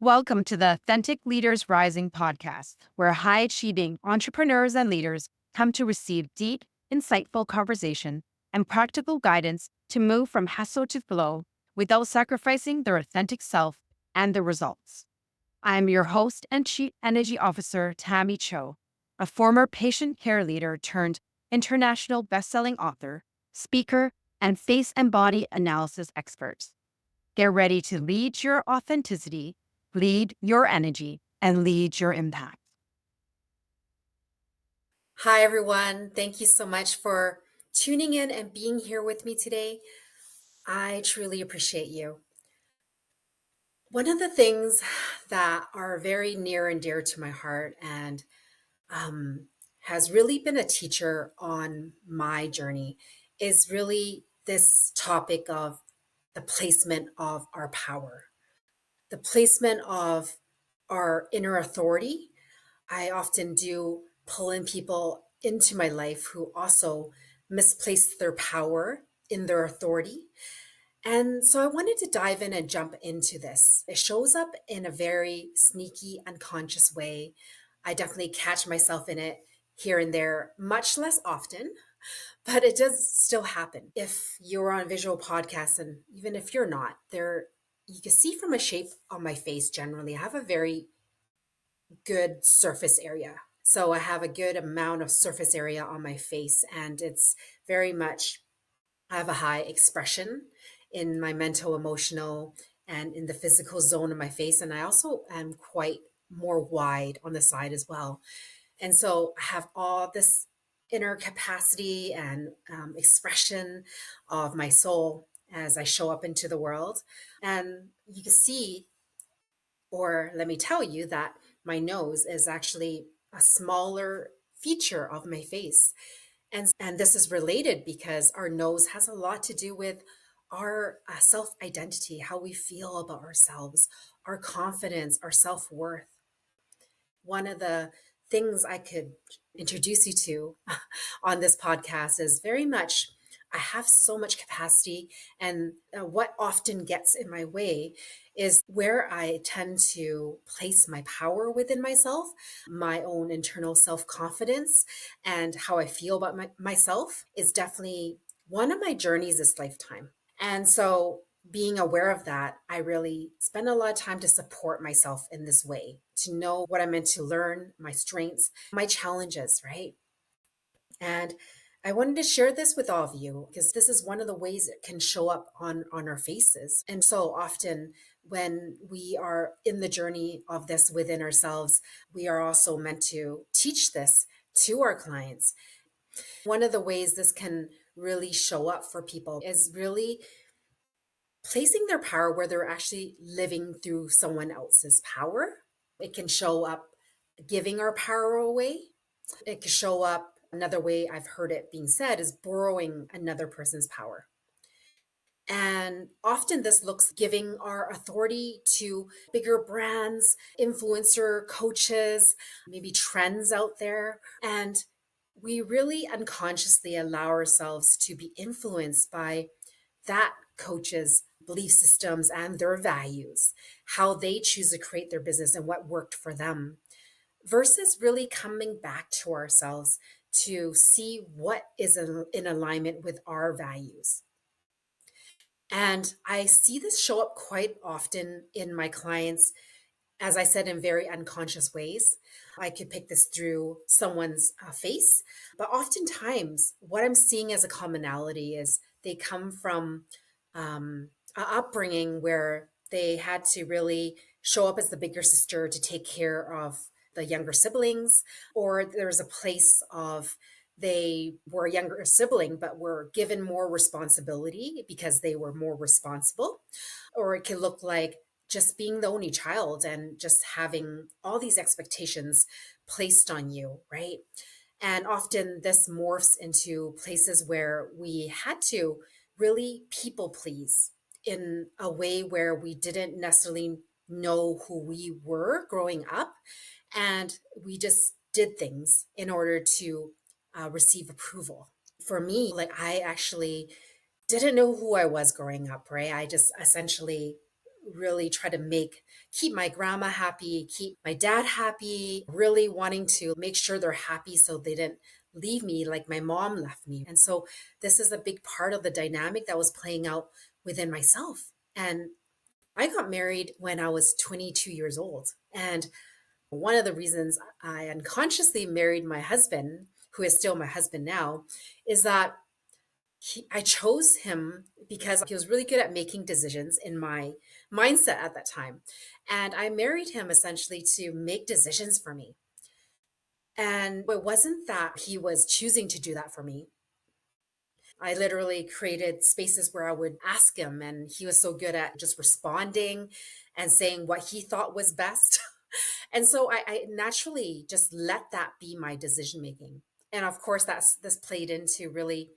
Welcome to the Authentic Leaders Rising podcast, where high achieving entrepreneurs and leaders come to receive deep, insightful conversation and practical guidance to move from hustle to flow without sacrificing their authentic self and the results. I am your host and Chief Energy Officer, Tammy Cho, a former patient care leader turned international best-selling author, speaker, and face and body analysis expert. Get ready to lead your authenticity, lead your energy, and lead your impact. Hi, everyone. Thank you so much for tuning in and being here with me today. I truly appreciate you. One of the things that are very near and dear to my heart and um, has really been a teacher on my journey is really this topic of the placement of our power, the placement of our inner authority. I often do pull in people into my life who also misplace their power in their authority. And so I wanted to dive in and jump into this. It shows up in a very sneaky, unconscious way. I definitely catch myself in it here and there, much less often, but it does still happen. If you're on a visual podcast, and even if you're not, there you can see from a shape on my face generally, I have a very good surface area. So I have a good amount of surface area on my face, and it's very much, I have a high expression in my mental, emotional, and in the physical zone of my face. And I also am quite more wide on the side as well. And so I have all this inner capacity and expression of my soul as I show up into the world. And you can see, or let me tell you, that my nose is actually a smaller feature of my face. And this is related because our nose has a lot to do with our self identity, how we feel about ourselves, our confidence, our self worth. One of the things I could introduce you to on this podcast is very much I have so much capacity, and what often gets in my way is where I tend to place my power within myself, my own internal self confidence, and how I feel about myself is definitely one of my journeys this lifetime. And so, being aware of that, I really spend a lot of time to support myself in this way, to know what I'm meant to learn, my strengths, my challenges, right? And I wanted to share this with all of you because this is one of the ways it can show up on our faces. And so often when we are in the journey of this within ourselves, we are also meant to teach this to our clients. One of the ways this can really show up for people is really placing their power where they're actually living through someone else's power. It can show up giving our power away. It can show up another way I've heard it being said is borrowing another person's power. And often this looks giving our authority to bigger brands, influencer coaches, maybe trends out there. And we really unconsciously allow ourselves to be influenced by that coach's belief systems and their values, how they choose to create their business and what worked for them, versus really coming back to ourselves to see what is in alignment with our values. And I see this show up quite often in my clients, as I said, in very unconscious ways. I could pick this through someone's face, but oftentimes what I'm seeing as a commonality is they come from a upbringing where they had to really show up as the bigger sister to take care of the younger siblings, or there's a place of they were a younger sibling but were given more responsibility because they were more responsible. Or it can look like just being the only child and just having all these expectations placed on you, right? And often this morphs into places where we had to really people please in a way where we didn't necessarily know who we were growing up. And we just did things in order to receive approval. For me, like I actually didn't know who I was growing up, right? I just essentially really try to keep my grandma happy, keep my dad happy, really wanting to make sure they're happy so they didn't leave me like my mom left me. And so this is a big part of the dynamic that was playing out within myself. And I got married when I was 22 years old. And one of the reasons I unconsciously married my husband, who is still my husband now, is that I chose him because he was really good at making decisions in my mindset at that time. And I married him essentially to make decisions for me. And it wasn't that he was choosing to do that for me. I literally created spaces where I would ask him, and he was so good at just responding and saying what he thought was best. And so I naturally just let that be my decision making. And of course, this played into really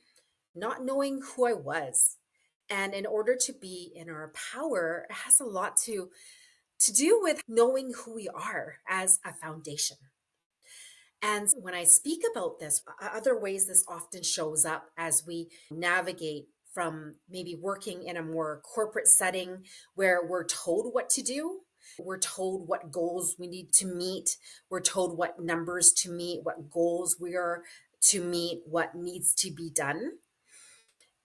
not knowing who I was. And in order to be in our power, it has a lot to do with knowing who we are as a foundation. And when I speak about this, other ways this often shows up as we navigate from maybe working in a more corporate setting where we're told what to do. We're told what goals we need to meet. We're told what numbers to meet, what goals we are to meet, what needs to be done.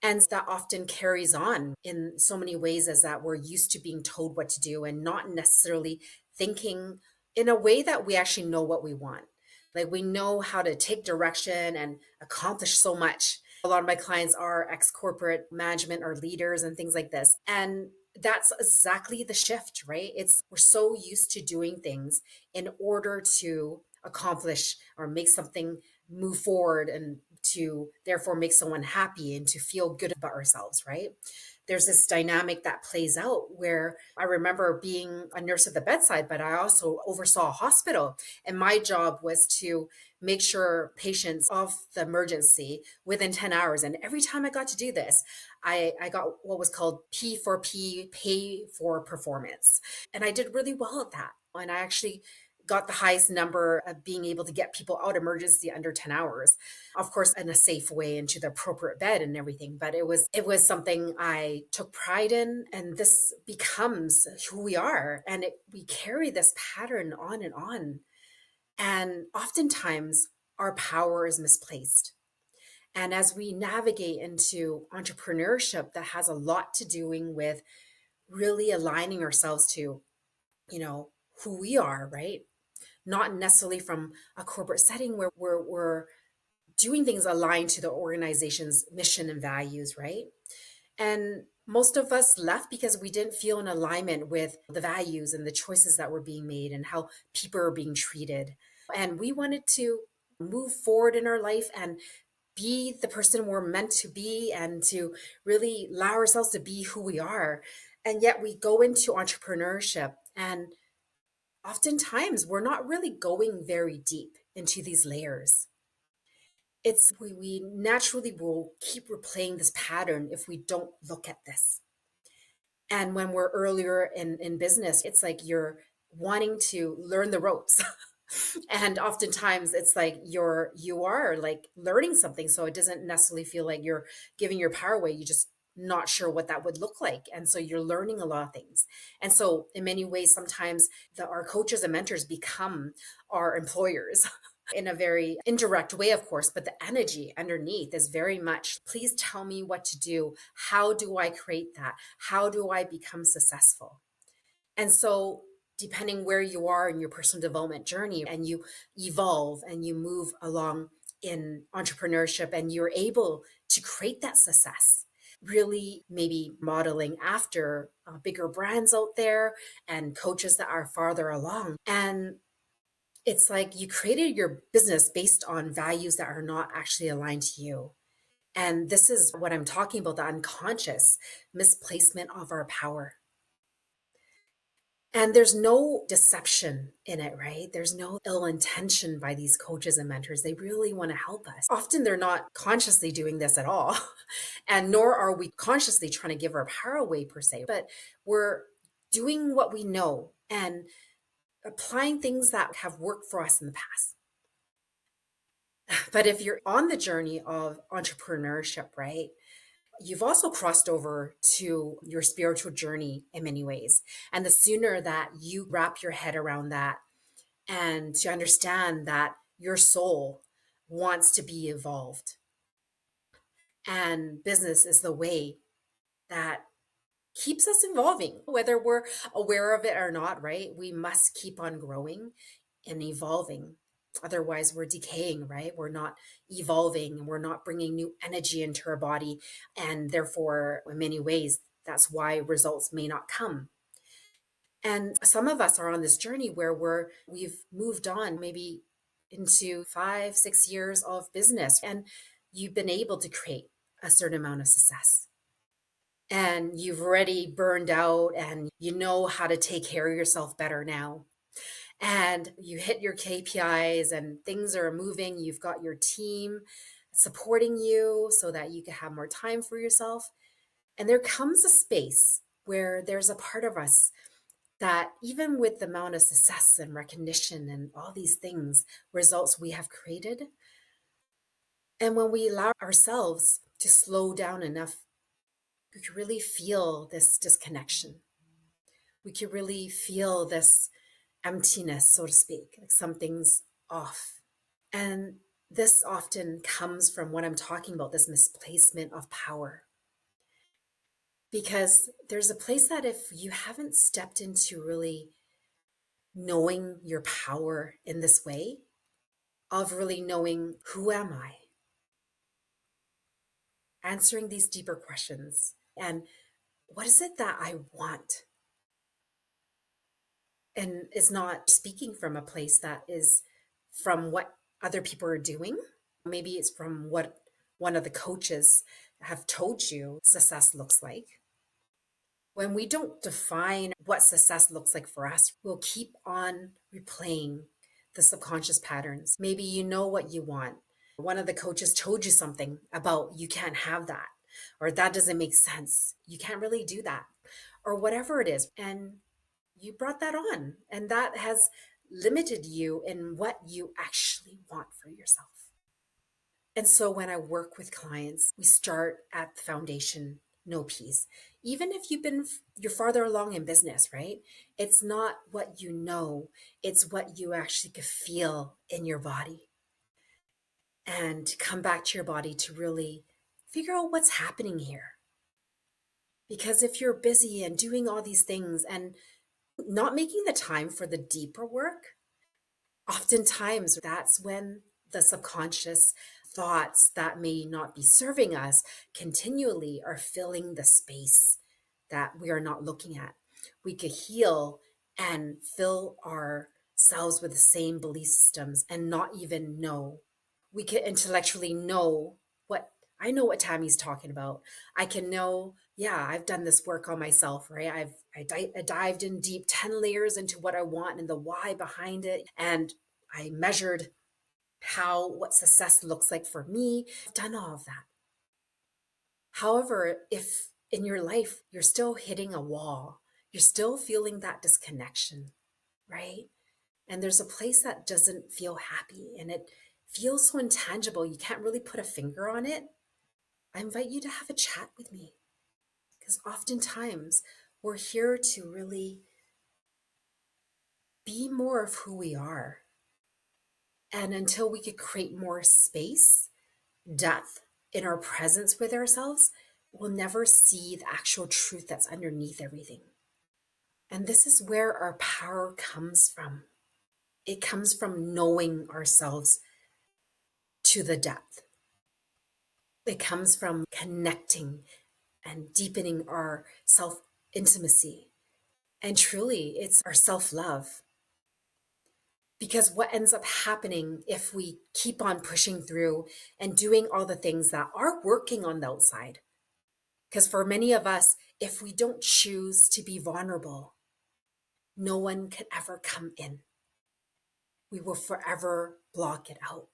And that often carries on in so many ways as that we're used to being told what to do and not necessarily thinking in a way that we actually know what we want. Like we know how to take direction and accomplish so much. A lot of my clients are ex corporate management or leaders and things like this. And that's exactly the shift, right? It's we're so used to doing things in order to accomplish or make something move forward and to therefore make someone happy and to feel good about ourselves, right? There's this dynamic that plays out where I remember being a nurse at the bedside, but I also oversaw a hospital. And my job was to make sure patients off the emergency within 10 hours. And every time I got to do this, I got what was called P4P, pay for performance. And I did really well at that. And I actually got the highest number of being able to get people out of emergency under 10 hours, of course in a safe way into the appropriate bed and everything. But it was something I took pride in, and this becomes who we are, and we carry this pattern on and on. And oftentimes our power is misplaced. And as we navigate into entrepreneurship, that has a lot to doing with really aligning ourselves to, who we are, right? Not necessarily from a corporate setting where we're doing things aligned to the organization's mission and values, right? And most of us left because we didn't feel in alignment with the values and the choices that were being made and how people are being treated. And we wanted to move forward in our life and be the person we're meant to be and to really allow ourselves to be who we are. And yet we go into entrepreneurship, and oftentimes we're not really going very deep into these layers. We naturally will keep replaying this pattern if we don't look at this. And when we're earlier in business, it's like you're wanting to learn the ropes. And oftentimes it's like you are like learning something. So it doesn't necessarily feel like you're giving your power away. You just not sure what that would look like. And so you're learning a lot of things. And so in many ways, sometimes our coaches and mentors become our employers in a very indirect way, of course, but the energy underneath is very much, please tell me what to do. How do I create that? How do I become successful? And so, depending where you are in your personal development journey and you evolve and you move along in entrepreneurship and you're able to create that success, really maybe modeling after bigger brands out there and coaches that are farther along. And it's like you created your business based on values that are not actually aligned to you. And this is what I'm talking about, the unconscious misplacement of our power. And there's no deception in it, right? There's no ill intention by these coaches and mentors. They really want to help us. Often they're not consciously doing this at all. And nor are we consciously trying to give our power away per se, but we're doing what we know and applying things that have worked for us in the past. But if you're on the journey of entrepreneurship, right? You've also crossed over to your spiritual journey in many ways. And the sooner that you wrap your head around that and to understand that your soul wants to be evolved and business is the way that keeps us evolving, whether we're aware of it or not, right? We must keep on growing and evolving. Otherwise, we're decaying, right? We're not evolving and we're not bringing new energy into our body. And therefore, in many ways, that's why results may not come. And some of us are on this journey where we've moved on maybe into 5, 6 years of business and you've been able to create a certain amount of success and you've already burned out and you know how to take care of yourself better now. And you hit your KPIs and things are moving. You've got your team supporting you so that you can have more time for yourself. And there comes a space where there's a part of us that, even with the amount of success and recognition and all these things, results we have created, and when we allow ourselves to slow down enough, we can really feel this disconnection. We can really feel this emptiness, so to speak, like something's off. And this often comes from what I'm talking about, this misplacement of power. Because there's a place that if you haven't stepped into really knowing your power in this way, of really knowing who am I, answering these deeper questions, and what is it that I want? And it's not speaking from a place that is from what other people are doing. Maybe it's from what one of the coaches have told you success looks like. When we don't define what success looks like for us, we'll keep on replaying the subconscious patterns. Maybe you know what you want. One of the coaches told you something about you can't have that, or that doesn't make sense. You can't really do that, or whatever it is. And you brought that on, and that has limited you in what you actually want for yourself. And so when I work with clients, we start at the foundation, no peace. Even if you're farther along in business, right? It's not what you know, it's what you actually could feel in your body. And to come back to your body to really figure out what's happening here. Because if you're busy and doing all these things and not making the time for the deeper work, oftentimes that's when the subconscious thoughts that may not be serving us continually are filling the space that we are not looking at. We could heal and fill ourselves with the same belief systems and not even know. We could intellectually know what I know what Tammy's talking about. I can know, yeah, I've done this work on myself, right? I dived in deep 10 layers into what I want and the why behind it. And I measured what success looks like for me. I've done all of that. However, if in your life you're still hitting a wall, you're still feeling that disconnection, right? And there's a place that doesn't feel happy and it feels so intangible, you can't really put a finger on it. I invite you to have a chat with me because oftentimes we're here to really be more of who we are. And until we could create more space, depth in our presence with ourselves, we'll never see the actual truth that's underneath everything. And this is where our power comes from. It comes from knowing ourselves to the depth. It comes from connecting and deepening our self intimacy. And truly, it's our self love. Because what ends up happening if we keep on pushing through and doing all the things that are working on the outside? Because for many of us, if we don't choose to be vulnerable, no one can ever come in. We will forever block it out.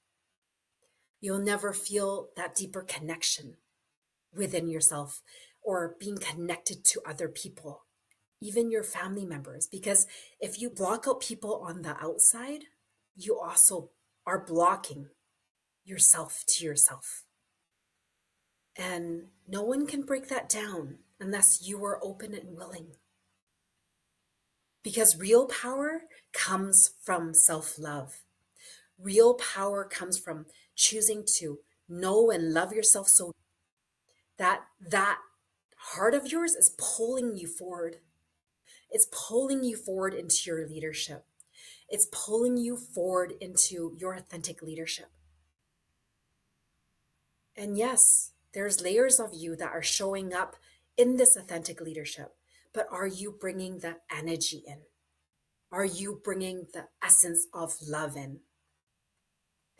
You'll never feel that deeper connection within yourself or being connected to other people, even your family members. Because if you block out people on the outside, you also are blocking yourself to yourself. And no one can break that down unless you are open and willing. Because real power comes from self love. Real power comes from choosing to know and love yourself so that heart of yours is pulling you forward. It's pulling you forward into your leadership. It's pulling you forward into your authentic leadership. And yes, there's layers of you that are showing up in this authentic leadership, but are you bringing the energy in? Are you bringing the essence of love in?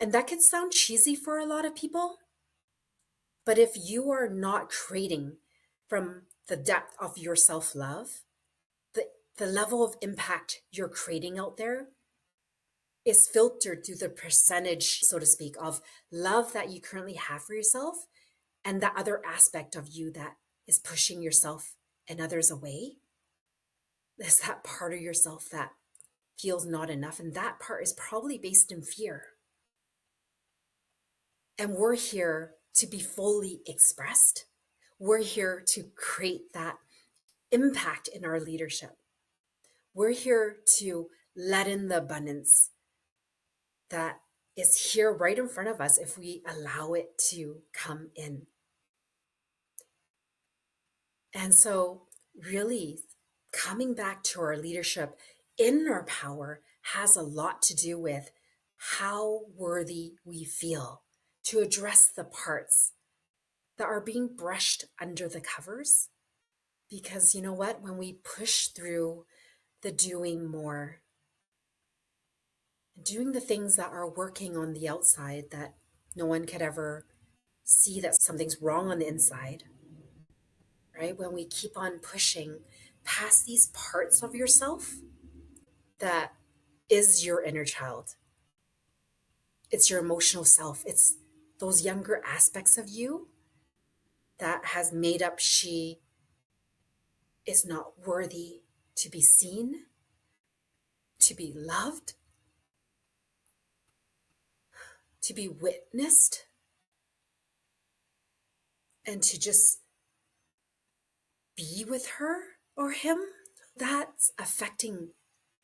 And that could sound cheesy for a lot of people, but if you are not creating from the depth of your self love, the, the level of impact you're creating out there is filtered through the percentage, so to speak, of love that you currently have for yourself and that other aspect of you that is pushing yourself and others away. There's that part of yourself that feels not enough. And that part is probably based in fear. And we're here to be fully expressed. We're here to create that impact in our leadership. We're here to let in the abundance that is here right in front of us if we allow it to come in. And so, really, coming back to our leadership in our power has a lot to do with how worthy we feel to address the parts that are being brushed under the covers. Because you know what? When we push through the doing more, doing the things that are working on the outside that no one could ever see that something's wrong on the inside, right? When we keep on pushing past these parts of yourself that is your inner child, it's your emotional self, it's those younger aspects of you that has made up she is not worthy to be seen, to be loved, to be witnessed, and to just be with her or him. That's affecting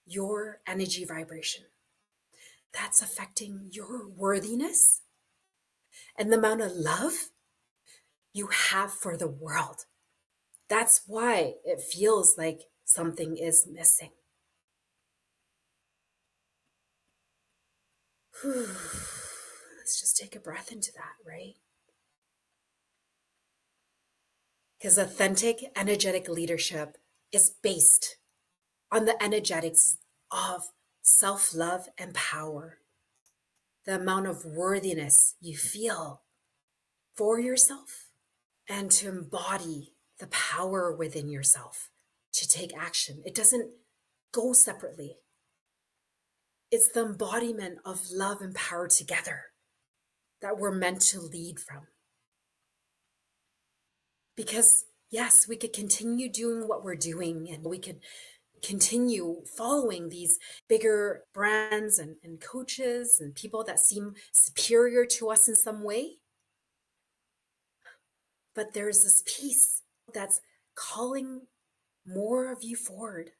your energy vibration. That's affecting your worthiness and the amount of love you have for the world. That's why it feels like something is missing. Whew. Let's just take a breath into that, right? Because authentic, energetic leadership is based on the energetics of self love and power, the amount of worthiness you feel for yourself, and to embody the power within yourself to take action. It doesn't go separately. It's the embodiment of love and power together that we're meant to lead from. Because, yes, we could continue doing what we're doing and we could continue following these bigger brands and coaches and people that seem superior to us in some way. But there's this piece that's calling more of you forward.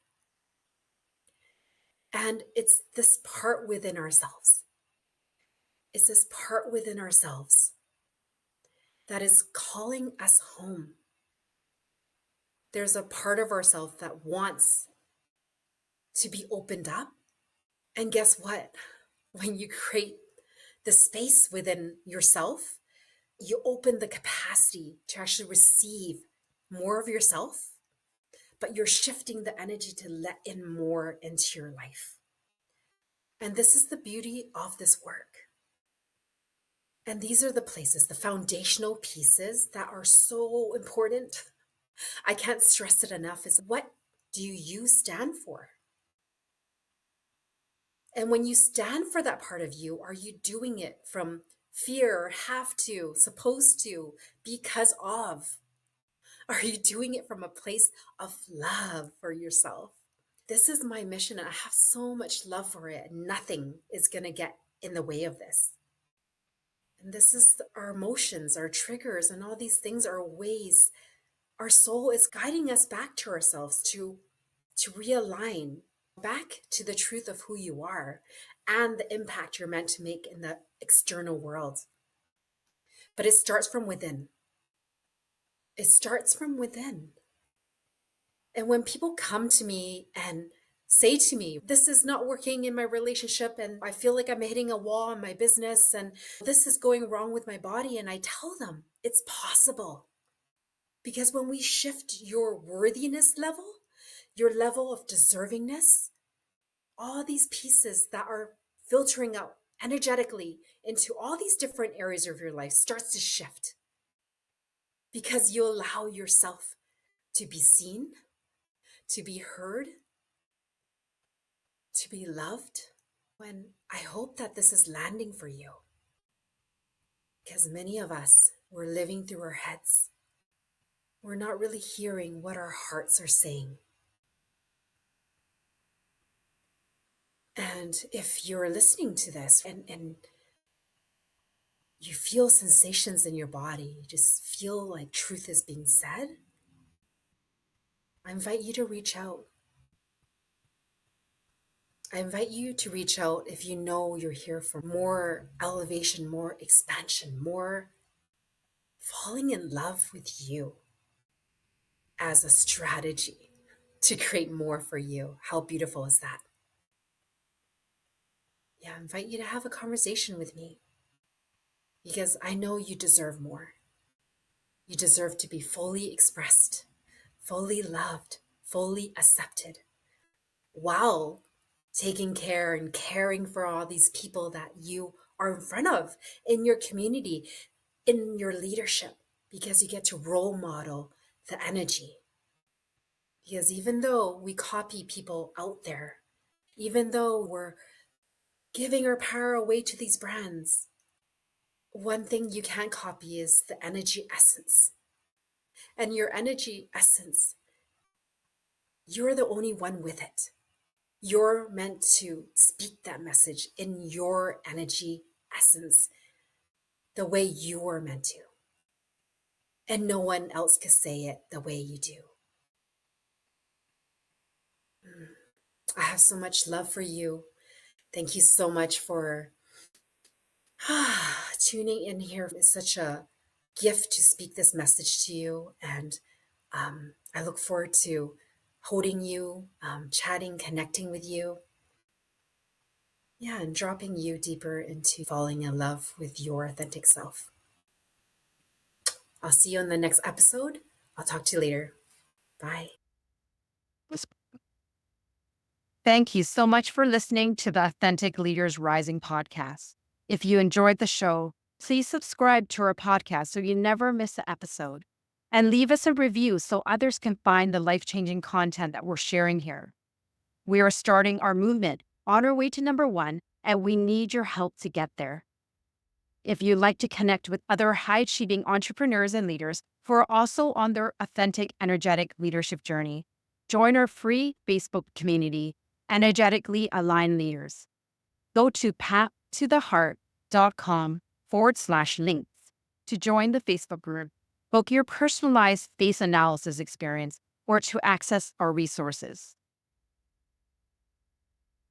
And it's this part within ourselves. It's this part within ourselves that is calling us home. There's a part of ourselves that wants to be opened up. And guess what? When you create the space within yourself, you open the capacity to actually receive more of yourself, but you're shifting the energy to let in more into your life. And this is the beauty of this work. And these are the places, the foundational pieces that are so important. I can't stress it enough is what do you stand for? And when you stand for that part of you, are you doing it from fear, have to, supposed to, because of? Are you doing it from a place of love for yourself? This is my mission. And I have so much love for it. Nothing is going to get in the way of this. And this is our emotions, our triggers, and all these things are ways our soul is guiding us back to ourselves to realign back to the truth of who you are and the impact you're meant to make in the external world. But it starts from within. It starts from within. And when people come to me and say to me, this is not working in my relationship, and I feel like I'm hitting a wall in my business, and this is going wrong with my body, and I tell them it's possible. Because when we shift your worthiness level, your level of deservingness, all these pieces that are filtering out energetically into all these different areas of your life starts to shift because you allow yourself to be seen, to be heard, to be loved. When I hope that this is landing for you, because many of us, we're living through our heads. We're not really hearing what our hearts are saying. And if you're listening to this and you feel sensations in your body, you just feel like truth is being said, I invite you to reach out. I invite you to reach out if you know you're here for more elevation, more expansion, more falling in love with you as a strategy to create more for you. How beautiful is that? Yeah, I invite you to have a conversation with me because I know you deserve more. You deserve to be fully expressed, fully loved, fully accepted, while taking care and caring for all these people that you are in front of in your community, in your leadership, because you get to role model the energy. Because even though we copy people out there, even though we're giving our power away to these brands, one thing you can't copy is the energy essence. And your energy essence, you're the only one with it. You're meant to speak that message in your energy essence, the way you're meant to. And no one else can say it the way you do. I have so much love for you. Thank you so much for tuning in here. It's such a gift to speak this message to you. And I look forward to holding you, chatting, connecting with you. Yeah, and dropping you deeper into falling in love with your authentic self. I'll see you in the next episode. I'll talk to you later. Bye. Thank you so much for listening to the Authentic Leaders Rising podcast. If you enjoyed the show, please subscribe to our podcast so you never miss an episode. And leave us a review so others can find the life changing content that we're sharing here. We are starting our movement on our way to #1, and we need your help to get there. If you'd like to connect with other high achieving entrepreneurs and leaders who are also on their authentic, energetic leadership journey, join our free Facebook community, Energetically Aligned Leaders. Go to pathtotheheart.com/links to join the Facebook group, book your personalized face analysis experience, or to access our resources.